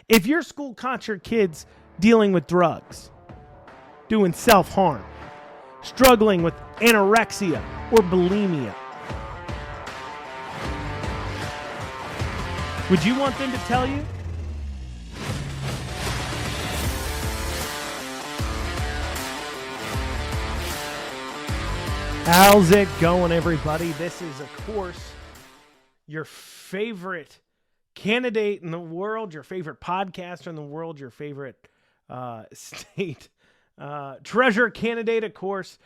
If your school caught your kids dealing with drugs, doing self-harm, struggling with anorexia or bulimia, would you want them to tell you? How's it going, everybody? This is, of course, your favorite candidate in the world, your favorite podcaster in the world, your favorite state treasurer candidate, of course,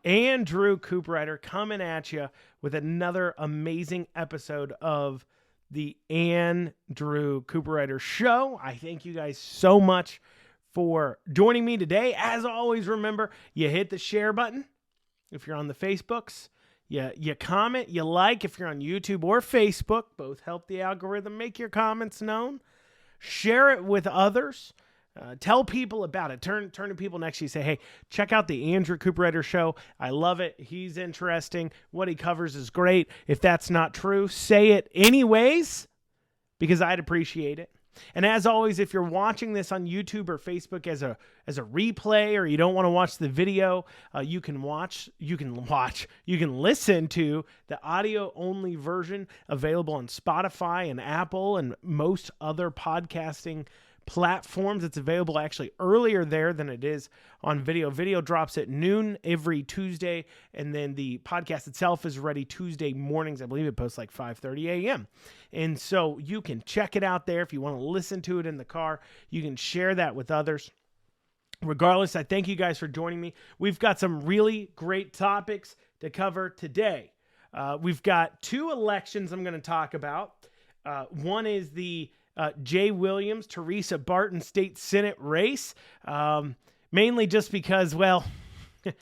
Andrew Cooperrider, coming at you with another amazing episode of the Andrew Cooperrider Show. I thank you guys so much for joining me today. As always, remember, you hit the share button if you're on the Facebooks. You comment, you like if you're on YouTube or Facebook. Both help the algorithm. Make your comments known. Share it with others. Tell people about it. Turn to people next to you. Say, hey, check out the Andrew Cooperrider Show. I love it. He's interesting. What he covers is great. If that's not true, say it anyways, because I'd appreciate it. And as always, if you're watching this on YouTube or Facebook as a replay, or you don't want to watch the video, you can listen to the audio only version available on Spotify and Apple and most other podcasting platforms. It's available actually earlier there than it is on video. Video drops at noon every Tuesday, and then the podcast itself is ready Tuesday mornings. I believe it posts like 5:30 a.m. And so you can check it out there if you want to listen to it in the car. You can share that with others. Regardless, I thank you guys for joining me. We've got some really great topics to cover today. We've got two elections I'm going to talk about. One is the Jay Williams, Teresa Barton State Senate race, mainly just because, well, a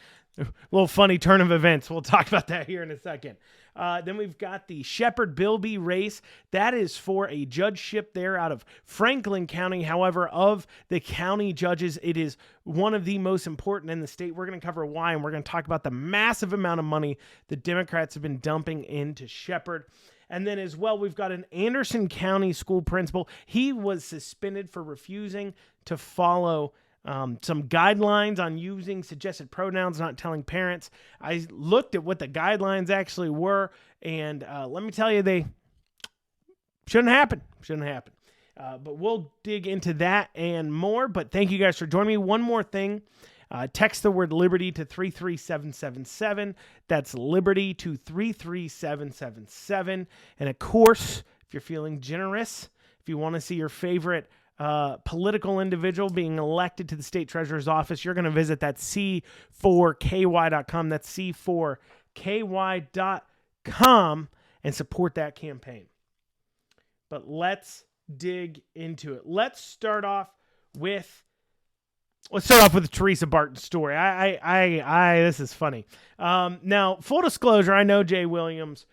little funny turn of events. We'll talk about that here in a second. Then we've got the Shepherd Bilby race. That is for a judgeship there out of Franklin County. However, of the county judges, it is one of the most important in the state. We're going to cover why, and we're going to talk about the massive amount of money the Democrats have been dumping into Shepherd. And then as well, we've got an Anderson County school principal. He was suspended for refusing to follow some guidelines on using suggested pronouns, not telling parents. I looked at what the guidelines actually were, and let me tell you, they shouldn't happen. But we'll dig into that and more. But thank you guys for joining me. One more thing. Text the word Liberty to 33777. That's Liberty to 33777. And of course, if you're feeling generous, if you want to see your favorite political individual being elected to the state treasurer's office, you're going to visit that c4ky.com. That's c4ky.com and support that campaign. But let's dig into it. Let's start off with the Teresa Barton story. This is funny. Now, full disclosure, I know Jay Williams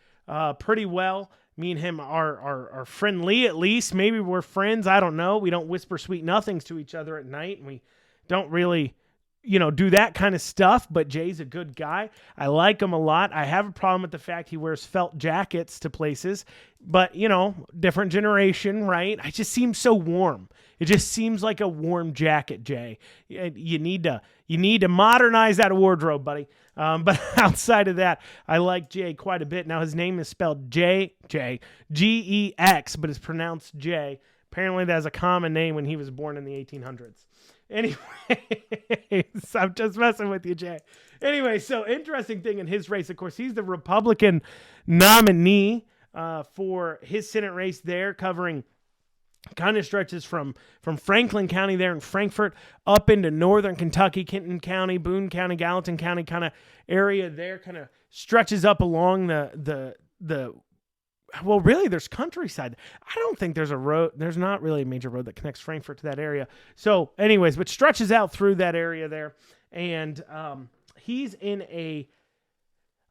pretty well. Me and him are friendly, at least. Maybe we're friends. I don't know. We don't whisper sweet nothings to each other at night, and we don't really, do that kind of stuff. But Jay's a good guy. I like him a lot. I have a problem with the fact he wears felt jackets to places, but different generation, right? I just seem so warm. It just seems like a warm jacket, Jay. You need to modernize that wardrobe, buddy. But outside of that, I like Jay quite a bit. Now, his name is spelled G-E-X, but it's pronounced Jay. Apparently, that's a common name when he was born in the 1800s. Anyway, I'm just messing with you, Jay. Anyway, so interesting thing in his race, of course, he's the Republican nominee for his Senate race there, covering kind of stretches from Franklin County there in Frankfort up into northern Kentucky, Kenton County, Boone County, Gallatin County kind of area there, kind of stretches up along the well, really, there's countryside. I don't think there's a road. There's not really a major road that connects Frankfort to that area. So anyways, but stretches out through that area there. And he's in a,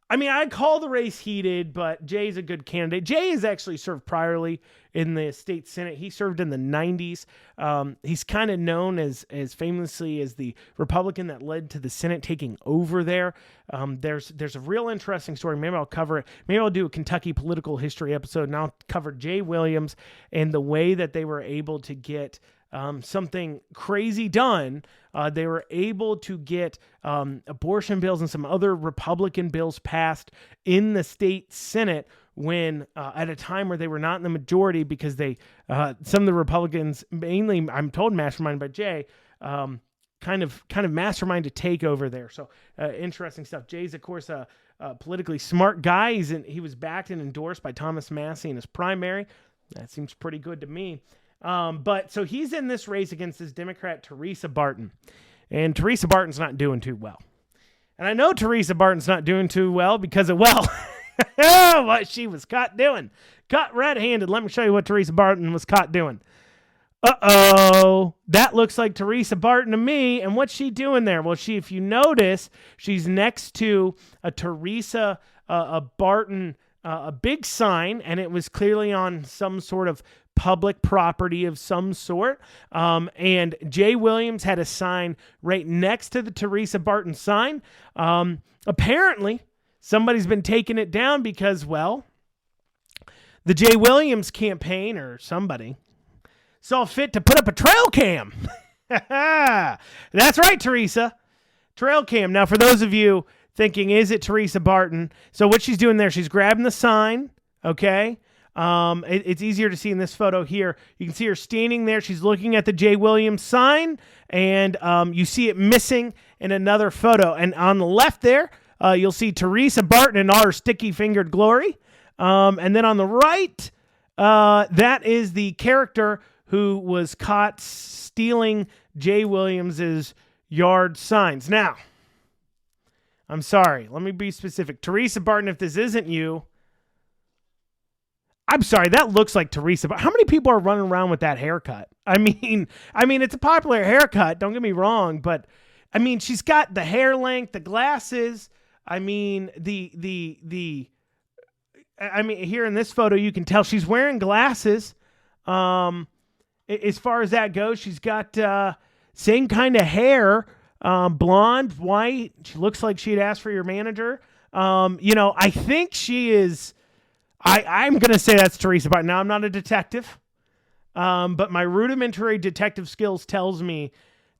I'd call the race heated, but Jay's a good candidate. Jay has actually served priorly in the state Senate. He served in the 90s. He's kind of known as famously as the Republican that led to the Senate taking over there. There's a real interesting story. Maybe I'll cover it. Maybe I'll do a Kentucky political history episode, and I'll cover Jay Williams and the way that they were able to get something crazy done. They were able to get abortion bills and some other Republican bills passed in the state Senate when at a time where they were not in the majority because they some of the Republicans, mainly I'm told masterminded by Jay, kind of mastermind to take over there. So interesting stuff. Jay's, of course, a politically smart guy. He was backed and endorsed by Thomas Massie in his primary. That seems pretty good to me. But so he's in this race against this Democrat, Teresa Barton. And Teresa Barton's not doing too well. And I know Teresa Barton's not doing too well because of, well, what she was caught doing. Caught red-handed. Let me show you what Teresa Barton was caught doing. Uh-oh. That looks like Teresa Barton to me. And what's she doing there? Well, if you notice, she's next to a Teresa Barton, a big sign, and it was clearly on some sort of public property of some sort. And Jay Williams had a sign right next to the Teresa Barton sign. Apparently, somebody's been taking it down because, well, the Jay Williams campaign or somebody saw fit to put up a trail cam. That's right, Teresa. Trail cam. Now, for those of you thinking, is it Teresa Barton? So what she's doing there, she's grabbing the sign, okay? It's easier to see in this photo here. You can see her standing there. She's looking at the Jay Williams sign, and you see it missing in another photo. And on the left there, you'll see Teresa Barton in all her sticky-fingered glory. And then on the right, that is the character who was caught stealing Jay Williams's yard signs. Now, I'm sorry. Let me be specific. Teresa Barton, if this isn't you, I'm sorry. That looks like Teresa. But how many people are running around with that haircut? I mean, it's a popular haircut. Don't get me wrong, but I mean, she's got the hair length, the glasses. I mean, here in this photo, you can tell she's wearing glasses. As far as that goes, she's got same kind of hair, blonde, white. She looks like she'd asked for your manager. I think she is. I'm going to say that's Teresa Barton. Now, I'm not a detective, but my rudimentary detective skills tells me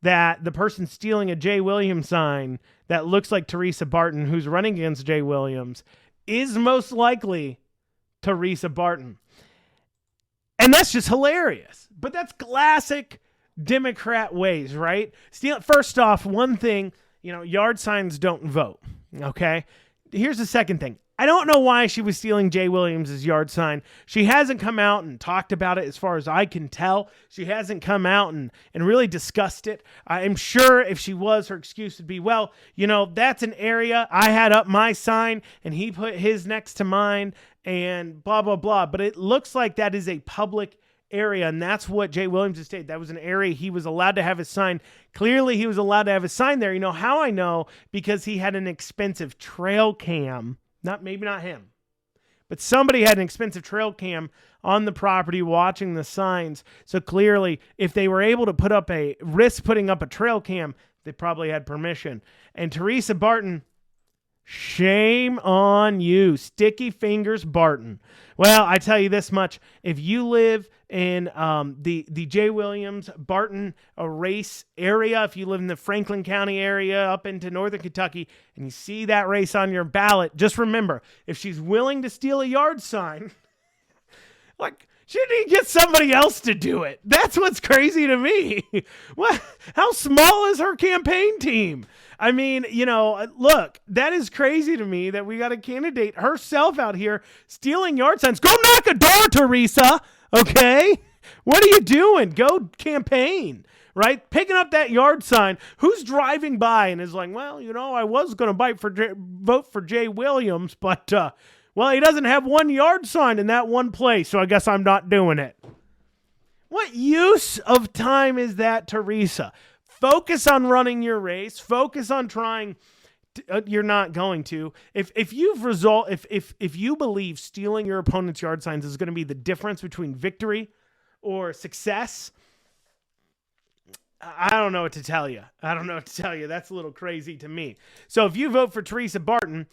that the person stealing a Jay Williams sign that looks like Teresa Barton, who's running against Jay Williams, is most likely Teresa Barton. And that's just hilarious. But that's classic Democrat ways, right? First off, one thing, yard signs don't vote, okay? Here's the second thing. I don't know why she was stealing Jay Williams' yard sign. She hasn't come out and talked about it as far as I can tell. She hasn't come out and really discussed it. I'm sure if she was, her excuse would be, well, that's an area I had up my sign and he put his next to mine and blah, blah, blah. But it looks like that is a public area, and that's what Jay Williams has stated. That was an area he was allowed to have his sign. Clearly, he was allowed to have his sign there. You know how I know? Because he had an expensive trail cam. Maybe not him, but somebody had an expensive trail cam on the property watching the signs. So clearly, if they were able to risk putting up a trail cam, they probably had permission. And Teresa Barton, shame on you. Sticky fingers Barton. Well, I tell you this much. If you live in the Jay Williams Barton race area, if you live in the Franklin County area up into northern Kentucky and you see that race on your ballot, just remember, if she's willing to steal a yard sign, she didn't get somebody else to do it. That's what's crazy to me. What? How small is her campaign team? I mean, look, that is crazy to me that we got a candidate herself out here stealing yard signs. Go knock a door, Teresa. Okay? What are you doing? Go campaign, right? Picking up that yard sign. Who's driving by and is like, well, I was going to vote for Jay Williams, but, well, he doesn't have one yard sign in that one place, so I guess I'm not doing it. What use of time is that, Teresa? Focus on running your race. Focus on trying. You're not going to. If you believe stealing your opponent's yard signs is going to be the difference between victory or success, I don't know what to tell you. That's a little crazy to me. So if you vote for Teresa Barton,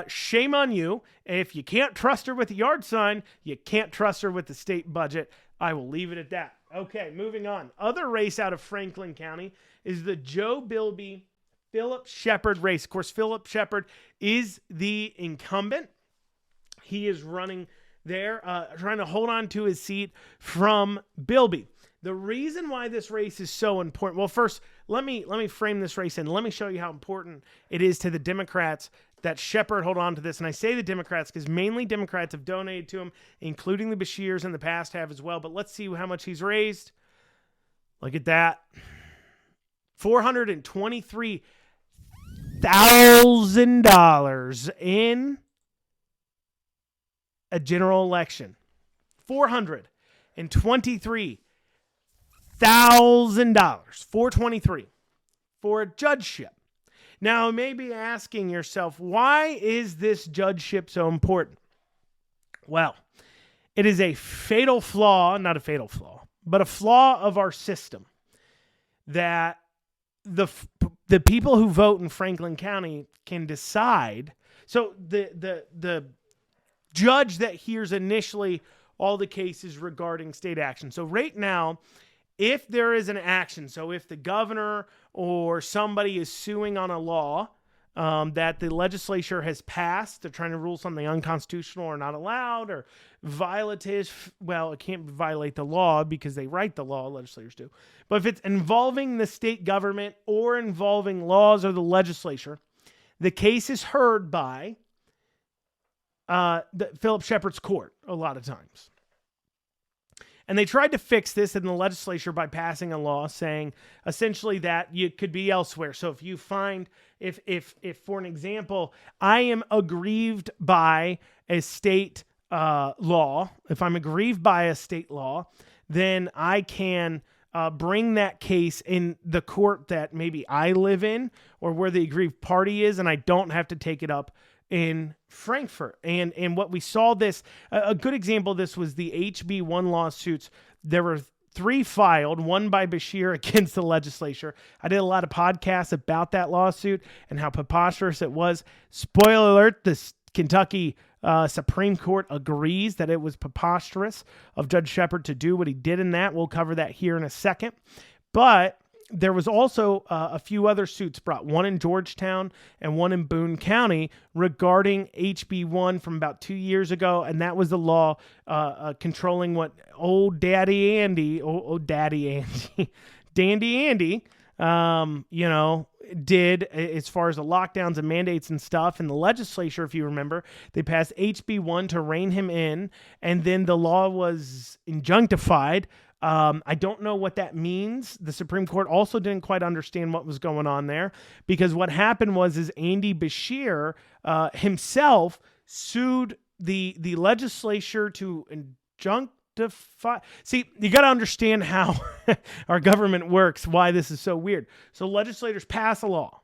shame on you. If you can't trust her with the yard sign, you can't trust her with the state budget. I will leave it at that. Okay, moving on. Other race out of Franklin County is the Joe Bilby Philip Shepard race. Of course, Philip Shepard is the incumbent. He is running there, trying to hold on to his seat from Bilby. The reason why this race is so important, well, first, let me frame this race and let me show you how important it is to the Democrats that Shepard hold on to this. And I say the Democrats because mainly Democrats have donated to him, including the Bashirs in the past have as well. But let's see how much he's raised. Look at that. $423,000 in a general election. $423,000. $423 for a judgeship. Now, you may be asking yourself, why is this judgeship so important? Well, it is a fatal flaw, not a fatal flaw, but a flaw of our system that the people who vote in Franklin County can decide. So the judge that hears initially all the cases regarding state action. So right now, if there is an action, so if the governor or somebody is suing on a law that the legislature has passed, they're trying to rule something unconstitutional or not allowed or violative, well, it can't violate the law because they write the law, legislators do. But if it's involving the state government or involving laws or the legislature, the case is heard by Philip Shepard's court a lot of times. And they tried to fix this in the legislature by passing a law saying essentially that you could be elsewhere. So if you find, if for an example, I am aggrieved by a state law, if I'm aggrieved by a state law, then I can bring that case in the court that maybe I live in or where the aggrieved party is, and I don't have to take it up in Frankfurt. And what we saw this, a good example of this was the HB1 lawsuits. There were 3 filed, one by Bashir against the legislature. I did a lot of podcasts about that lawsuit and how preposterous it was. Spoiler alert, the Kentucky Supreme Court agrees that it was preposterous of Judge Shepard to do what he did in that. We'll cover that here in a second. But there was also a few other suits brought, one in Georgetown and one in Boone County regarding HB1 from about 2 years ago. And that was the law controlling what old Dandy Andy, did as far as the lockdowns and mandates and stuff. And the legislature, if you remember, they passed HB1 to rein him in. And then the law was injunctified. I don't know what that means. The Supreme Court also didn't quite understand what was going on there because what happened was Andy Bashir himself sued the legislature to injunctify. See, you got to understand how our government works, why this is so weird. So legislators pass a law.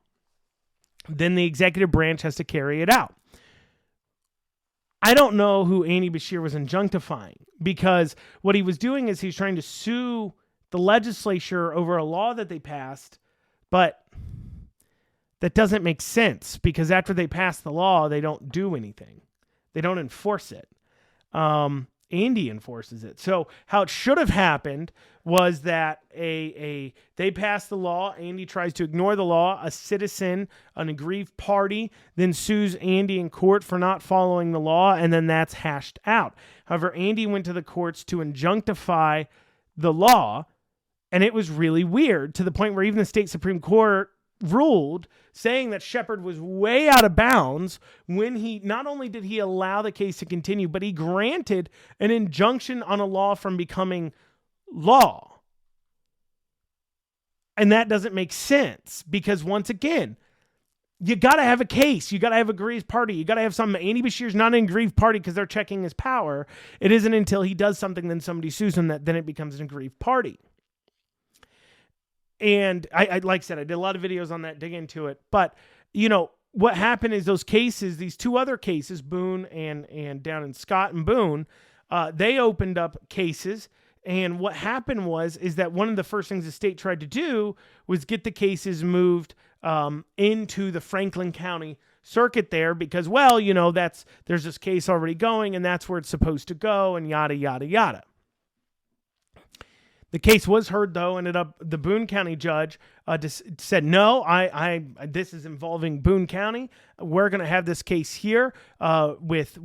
Then the executive branch has to carry it out. I don't know who Andy Bashir was injunctifying because what he was doing is he's trying to sue the legislature over a law that they passed, but that doesn't make sense because after they pass the law, they don't do anything. They don't enforce it. Andy enforces it. So how it should have happened was that they passed the law. Andy tries to ignore the law. A citizen, an aggrieved party, then sues Andy in court for not following the law, and then that's hashed out. However, Andy went to the courts to injunctify the law, and it was really weird to the point where even the state Supreme Court ruled saying that Shepard was way out of bounds when he not only did he allow the case to continue, but he granted an injunction on a law from becoming law. And that doesn't make sense because once again, you got to have a case. You got to have a aggrieved party. You got to have something. Andy Bashir's not an aggrieved party because they're checking his power. It isn't until he does something, then somebody sues him, that then it becomes an aggrieved party. And I like I said, I did a lot of videos on that, dig into it. But, what happened is those cases, these 2 other cases, Boone and down in Scott and Boone, they opened up cases. And what happened is that one of the first things the state tried to do was get the cases moved into the Franklin County circuit there because, there's this case already going and that's where it's supposed to go and yada, yada, yada. The case was heard, though. Ended up the Boone County judge said, no, this is involving Boone County. We're going to have this case here with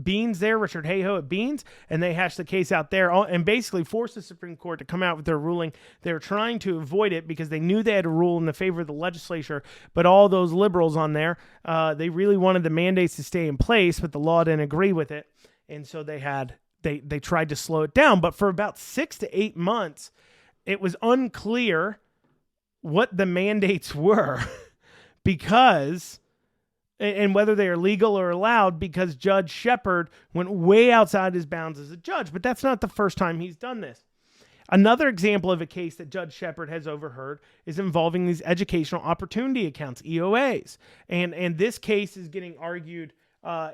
Beans there, Richard Hayhoe at Beans, and they hashed the case out there and basically forced the Supreme Court to come out with their ruling. They were trying to avoid it because they knew they had to rule in the favor of the legislature, but all those liberals on there, they really wanted the mandates to stay in place, but the law didn't agree with it, and so they tried to slow it down. But for about 6 to 8 months, it was unclear what the mandates were because... and whether they are legal or allowed, because Judge Shepard went way outside his bounds as a judge. But that's not the first time he's done this. Another example of a case that Judge Shepard has overheard is involving these educational opportunity accounts, EOAs. And this case is getting argued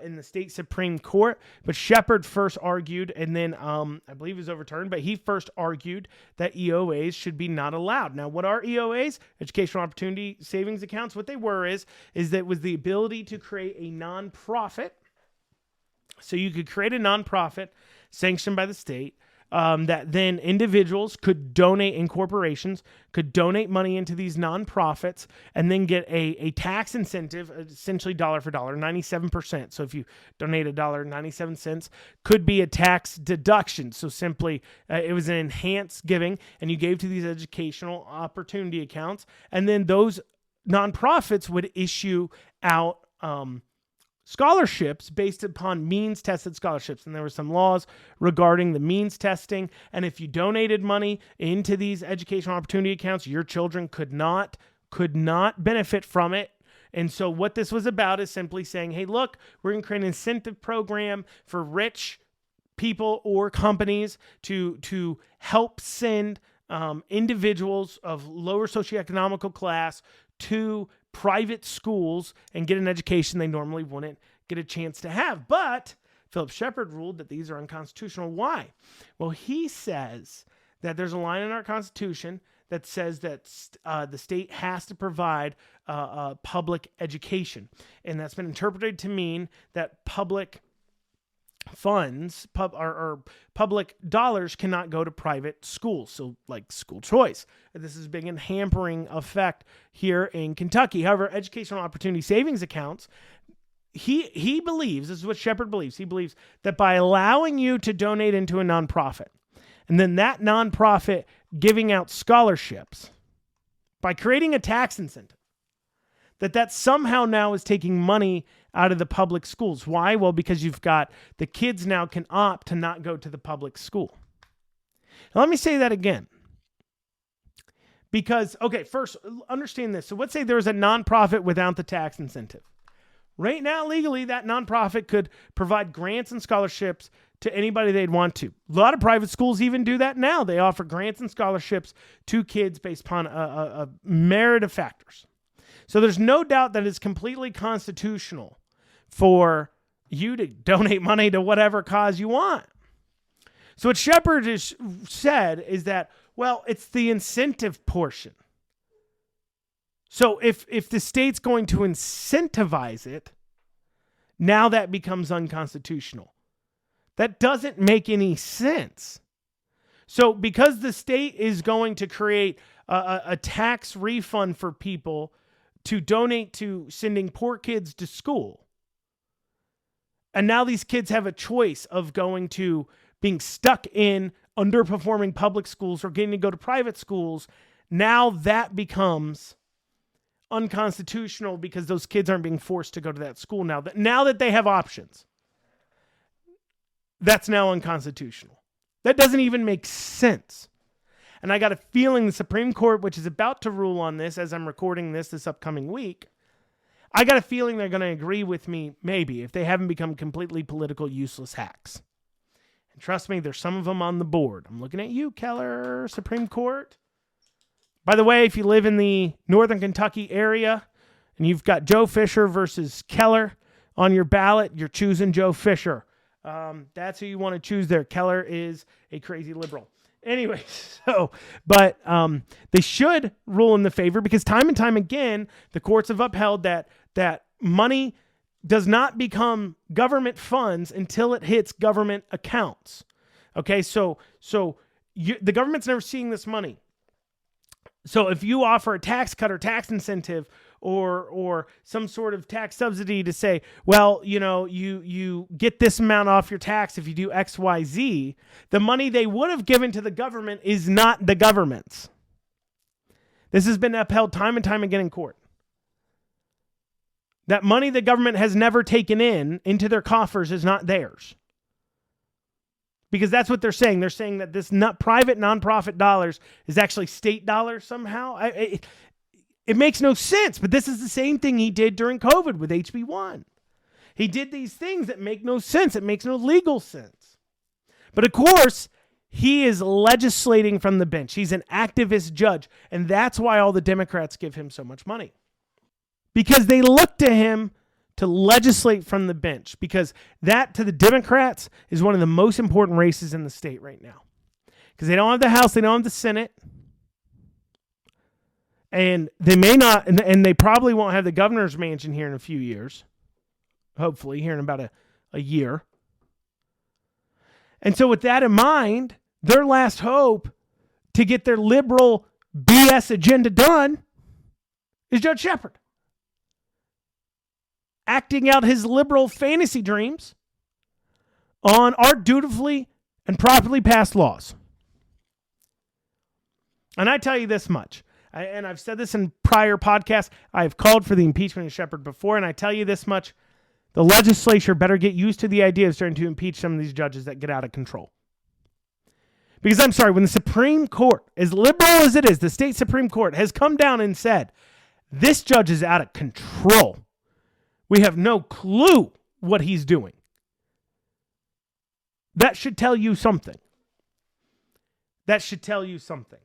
in the state Supreme Court, but Shepard first argued, and then I believe it was overturned, but he first argued that EOAs should be not allowed. Now, what are EOAs? Educational Opportunity Savings Accounts. What they were is that it was the ability to create a nonprofit. So you could create a nonprofit sanctioned by the state that then individuals could donate, and corporations could donate money into these nonprofits and then get a tax incentive, essentially dollar for dollar, 97%. So if you donate $1.97 could be a tax deduction. So simply it was an enhanced giving, and you gave to these educational opportunity accounts, and then those nonprofits would issue out scholarships based upon means tested scholarships. And there were some laws regarding the means testing. And if you donated money into these educational opportunity accounts, your children could not benefit from it. And so what this was about is simply saying, hey, look, we're going to create an incentive program for rich people or companies to help send individuals of lower socioeconomical class to private schools and get an education they normally wouldn't get a chance to have. But Philip Shepard ruled that these are unconstitutional. Why? Well, he says that there's a line in our Constitution that says that the state has to provide public education. And that's been interpreted to mean that public funds or public dollars cannot go to private schools, so like school choice. This is being a hampering effect here in Kentucky. However, educational opportunity savings accounts, he believes, this is what Shepard believes, he believes that by allowing you to donate into a nonprofit, and then that nonprofit giving out scholarships, by creating a tax incentive, that somehow now is taking money out of the public schools. Why? Well, because you've got the kids now can opt to not go to the public school. Now, let me say that again. Because, okay, first, understand this. So let's say there's a nonprofit without the tax incentive. Right now, legally, that nonprofit could provide grants and scholarships to anybody they'd want to. A lot of private schools even do that now. They offer grants and scholarships to kids based upon a merit of factors. So there's no doubt that it's completely constitutional for you to donate money to whatever cause you want. So what Shepard has said is that, well, it's the incentive portion. So if the state's going to incentivize it, now that becomes unconstitutional. That doesn't make any sense. So because the state is going to create a tax refund for people to donate to sending poor kids to school, and now these kids have a choice of going to being stuck in underperforming public schools or getting to go to private schools, now that becomes unconstitutional because those kids aren't being forced to go to that school now that they have options. That's now unconstitutional. That doesn't even make sense. And I got a feeling the Supreme Court, which is about to rule on this as I'm recording this upcoming week, I got a feeling they're going to agree with me, maybe, if they haven't become completely political, useless hacks. And trust me, there's some of them on the board. I'm looking at you, Keller, Supreme Court. By the way, if you live in the Northern Kentucky area and you've got Joe Fisher versus Keller on your ballot, you're choosing Joe Fisher. That's who you want to choose there. Keller is a crazy liberal. Anyway, but they should rule in the favor because time and time again, the courts have upheld that money does not become government funds until it hits government accounts. Okay, so the government's never seeing this money. So if you offer a tax cut or tax incentive or some sort of tax subsidy to say, well, you get this amount off your tax if you do X, Y, Z, the money they would have given to the government is not the government's. This has been upheld time and time again in court. That money the government has never taken into their coffers is not theirs. Because that's what they're saying. They're saying that this private nonprofit dollars is actually state dollars somehow. It makes no sense, but this is the same thing he did during COVID with HB1. He did these things that make no sense. It makes no legal sense. But of course, he is legislating from the bench. He's an activist judge, and that's why all the Democrats give him so much money. Because they look to him to legislate from the bench, because that, to the Democrats, is one of the most important races in the state right now. Because they don't have the House, they don't have the Senate, and they may not, and they probably won't have the governor's mansion here in a few years. Hopefully, here in about a year. And so with that in mind, their last hope to get their liberal BS agenda done is Judge Shepard, acting out his liberal fantasy dreams on our dutifully and properly passed laws. And I tell you this much, and I've said this in prior podcasts, I've called for the impeachment of Shepard before, and I tell you this much, the legislature better get used to the idea of starting to impeach some of these judges that get out of control. Because I'm sorry, when the Supreme Court, as liberal as it is, the state Supreme Court has come down and said, this judge is out of control. We have no clue what he's doing. That should tell you something. That should tell you something.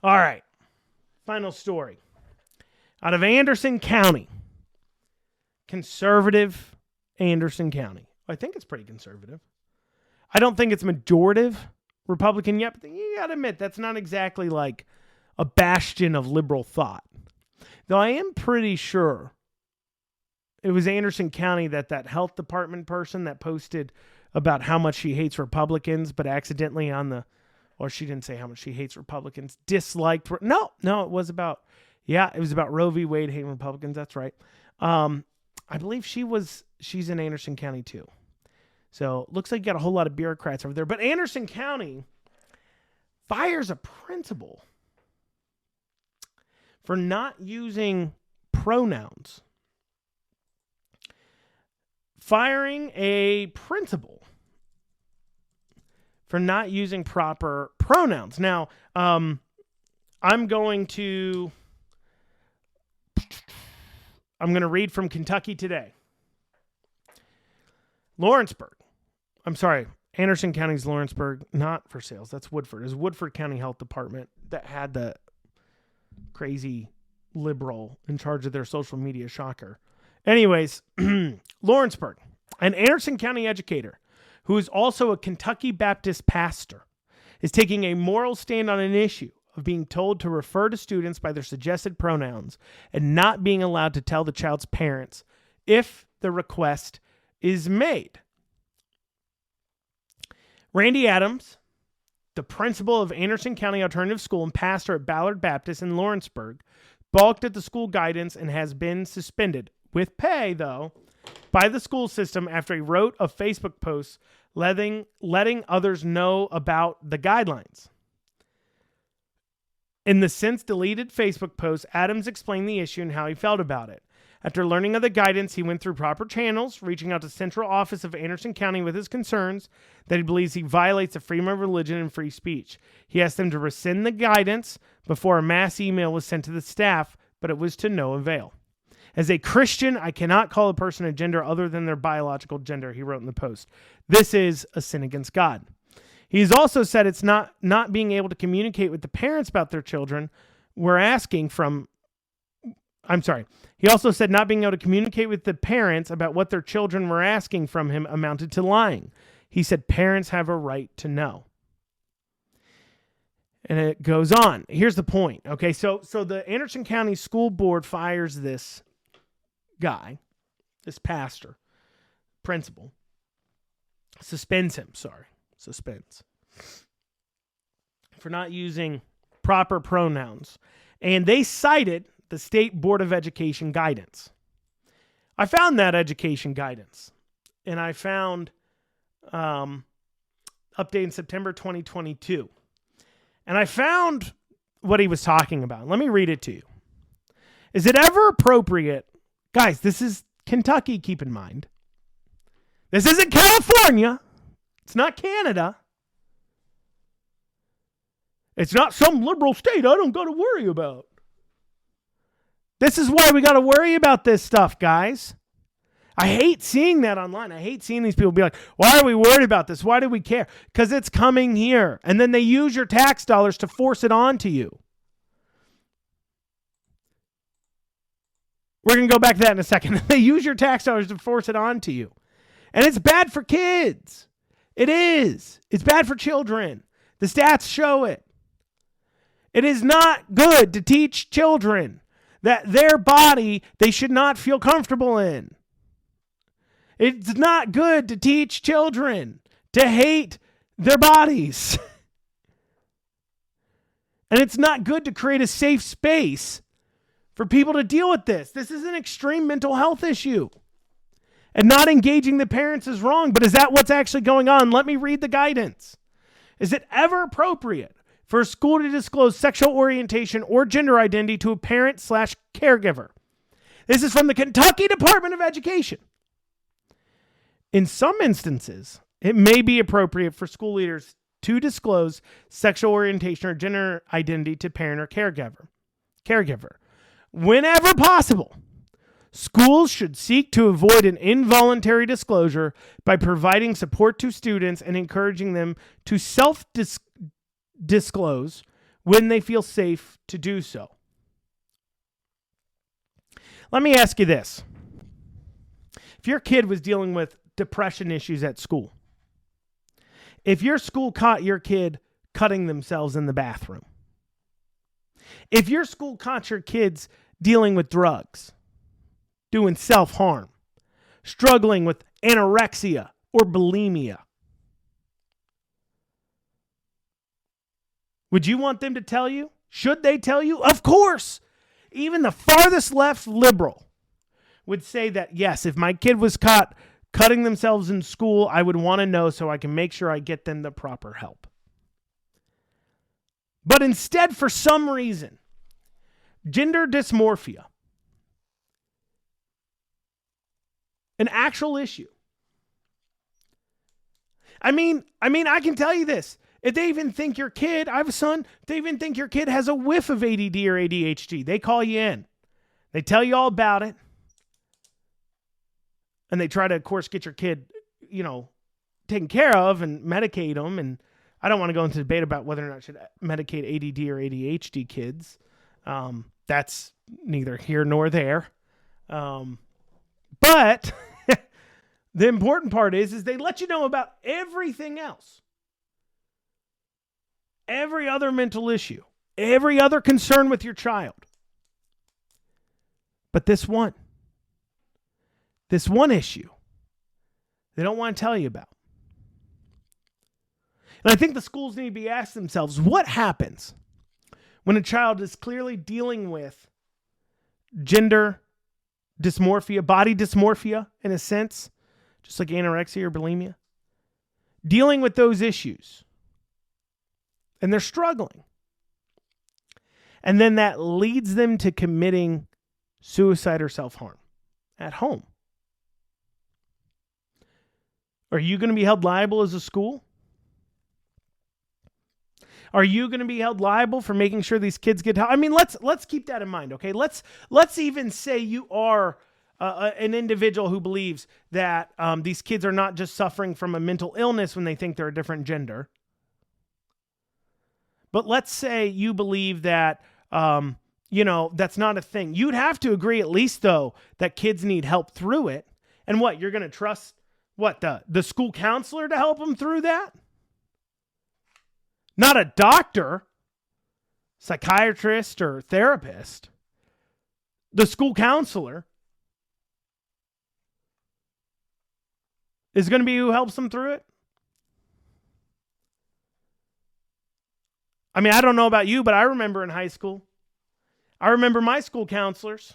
All right. Final story. Out of Anderson County. Conservative Anderson County. I think it's pretty conservative. I don't think it's majorative Republican yet, but you got to admit, that's not exactly like a bastion of liberal thought. Though I am pretty sure it was Anderson County that health department person that posted about how much she hates Republicans, but accidentally or she didn't say how much she hates Republicans, disliked. No, it was about Roe v. Wade hating Republicans. That's right. I believe she's in Anderson County too. So looks like you got a whole lot of bureaucrats over there. But Anderson County fires a principal for not using pronouns. Firing a principal for not using proper pronouns. Now, I'm going to read from Kentucky Today. Anderson County's Lawrenceburg, not for sales. That's Woodford. It's Woodford County Health Department that had the crazy liberal in charge of their social media. Shocker. Anyways, Lawrenceburg, an Anderson County educator who is also a Kentucky Baptist pastor, is taking a moral stand on an issue of being told to refer to students by their suggested pronouns and not being allowed to tell the child's parents if the request is made. Randy Adams, the principal of Anderson County Alternative School and pastor at Ballard Baptist in Lawrenceburg, balked at the school guidance and has been suspended, with pay, though, by the school system after he wrote a Facebook post letting others know about the guidelines. In the since deleted Facebook post, Adams explained the issue and how he felt about it. After learning of the guidance, he went through proper channels, reaching out to Central Office of Anderson County with his concerns that he believes he violates the freedom of religion and free speech. He asked them to rescind the guidance before a mass email was sent to the staff, but it was to no avail. As a Christian, I cannot call a person a gender other than their biological gender, he wrote in the post. This is a sin against God. He's also said it's not being able to communicate with the parents about their children. He also said not being able to communicate with the parents about what their children were asking from him amounted to lying. He said parents have a right to know. And it goes on. Here's the point. Okay, so the Anderson County School Board fires this guy, this pastor, principal, suspends him, suspense, for not using proper pronouns. And they cited the State Board of Education guidance. I found that education guidance, and I found update in September 2022. And I found what he was talking about. Let me read it to you. Is it ever appropriate? Guys, this is Kentucky, keep in mind. This isn't California. It's not Canada. It's not some liberal state I don't got to worry about. This is why we got to worry about this stuff, guys. I hate seeing that online. I hate seeing these people be like, why are we worried about this? Why do we care? Because it's coming here. And then they use your tax dollars to force it onto you. We're going to go back to that in a second. They use your tax dollars to force it onto you. And it's bad for kids. It is. It's bad for children. The stats show it. It is not good to teach children that their body they should not feel comfortable in. It's not good to teach children to hate their bodies. And it's not good to create a safe space for people to deal with this. This is an extreme mental health issue. And not engaging the parents is wrong, but is that what's actually going on? Let me read the guidance. Is it ever appropriate for a school to disclose sexual orientation or gender identity to a parent/caregiver? This is from the Kentucky Department of Education. In some instances, it may be appropriate for school leaders to disclose sexual orientation or gender identity to parent or caregiver. Whenever possible, schools should seek to avoid an involuntary disclosure by providing support to students and encouraging them to self-disclose when they feel safe to do so. Let me ask you this. If your kid was dealing with depression issues at school, if your school caught your kid cutting themselves in the bathroom, if your school caught your kids dealing with drugs, doing self-harm, struggling with anorexia or bulimia, would you want them to tell you? Should they tell you? Of course. Even the farthest left liberal would say that, yes, if my kid was caught cutting themselves in school, I would want to know so I can make sure I get them the proper help. But instead, for some reason, gender dysmorphia, an actual issue. I mean, I can tell you this. If they even think your kid, I have a son, if they even think your kid has a whiff of ADD or ADHD, they call you in. They tell you all about it. And they try to, of course, get your kid, taken care of and medicate them. And I don't want to go into debate about whether or not I should medicate ADD or ADHD kids. That's neither here nor there. But the important part is they let you know about everything else. Every other mental issue. Every other concern with your child. But this one issue, they don't want to tell you about. And I think the schools need to be asking themselves, what happens when a child is clearly dealing with gender dysmorphia, body dysmorphia in a sense, just like anorexia or bulimia, dealing with those issues, and they're struggling. And then that leads them to committing suicide or self-harm at home. Are you going to be held liable as a school? Are you going to be held liable for making sure these kids get help? I mean, let's keep that in mind, okay? Let's even say you are an individual who believes that these kids are not just suffering from a mental illness when they think they're a different gender. But let's say you believe that, that's not a thing. You'd have to agree at least, though, that kids need help through it. And what, you're going to trust, the school counselor to help them through that? Not a doctor, psychiatrist, or therapist. The school counselor is going to be who helps them through it. I mean, I don't know about you, but I remember in high school, I remember my school counselors.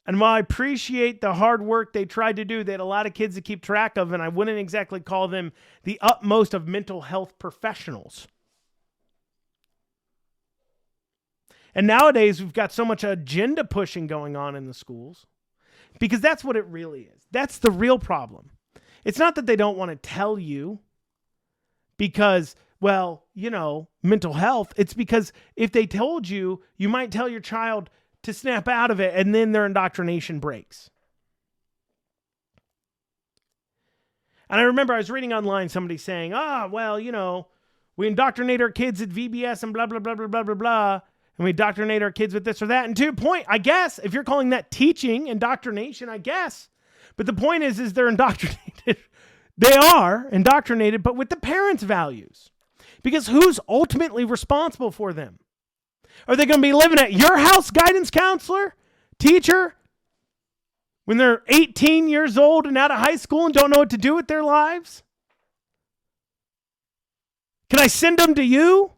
And while I appreciate the hard work they tried to do, they had a lot of kids to keep track of, and I wouldn't exactly call them the utmost of mental health professionals. And nowadays, we've got so much agenda pushing going on in the schools because that's what it really is. That's the real problem. It's not that they don't want to tell you because, well, you know, mental health. It's because if they told you, you might tell your child to snap out of it, and then their indoctrination breaks. And I remember I was reading online somebody saying, well, you know, we indoctrinate our kids at VBS and blah, blah, blah, blah, blah, blah, blah, and we indoctrinate our kids with this or that. And to your point, I guess, if you're calling that teaching, indoctrination, I guess. But the point is they're indoctrinated. They are indoctrinated, but with the parents' values. Because who's ultimately responsible for them? Are they going to be living at your house, guidance counselor, teacher, when they're 18 years old and out of high school and don't know what to do with their lives? Can I send them to you?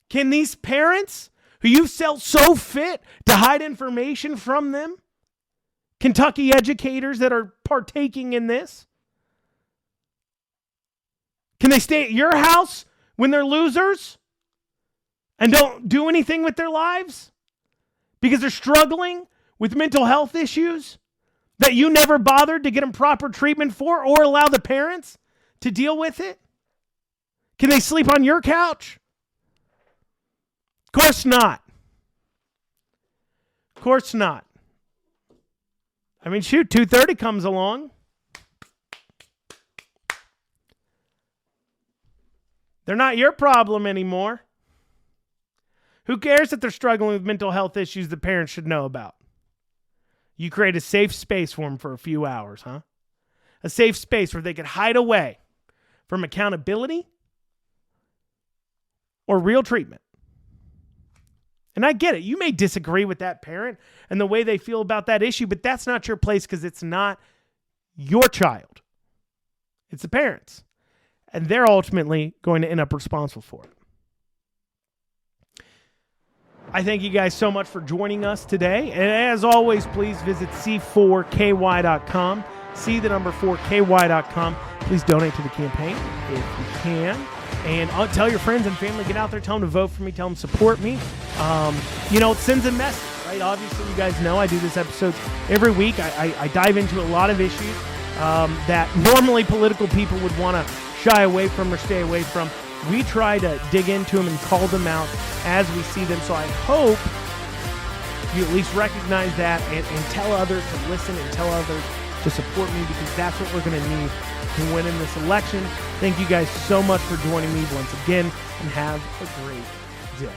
Can these parents who you sell so fit to hide information from them, Kentucky educators that are partaking in this, can they stay at your house when they're losers? And don't do anything with their lives because they're struggling with mental health issues that you never bothered to get them proper treatment for or allow the parents to deal with it? Can they sleep on your couch? Of course not. Of course not. I mean, shoot, 2:30 comes along. They're not your problem anymore. Who cares if they're struggling with mental health issues the parents should know about? You create a safe space for them for a few hours, huh? A safe space where they could hide away from accountability or real treatment. And I get it. You may disagree with that parent and the way they feel about that issue, but that's not your place because it's not your child. It's the parents. And they're ultimately going to end up responsible for it. I thank you guys so much for joining us today. And as always, please visit c4ky.com. C4ky.com. Please donate to the campaign if you can. And tell your friends and family, get out there, tell them to vote for me, tell them to support me. It sends a message, right? Obviously, you guys know I do this episode every week. I dive into a lot of issues that normally political people would want to shy away from or stay away from. We try to dig into them and call them out as we see them. So I hope you at least recognize that and tell others to listen and tell others to support me because that's what we're going to need to win in this election. Thank you guys so much for joining me once again and have a great day.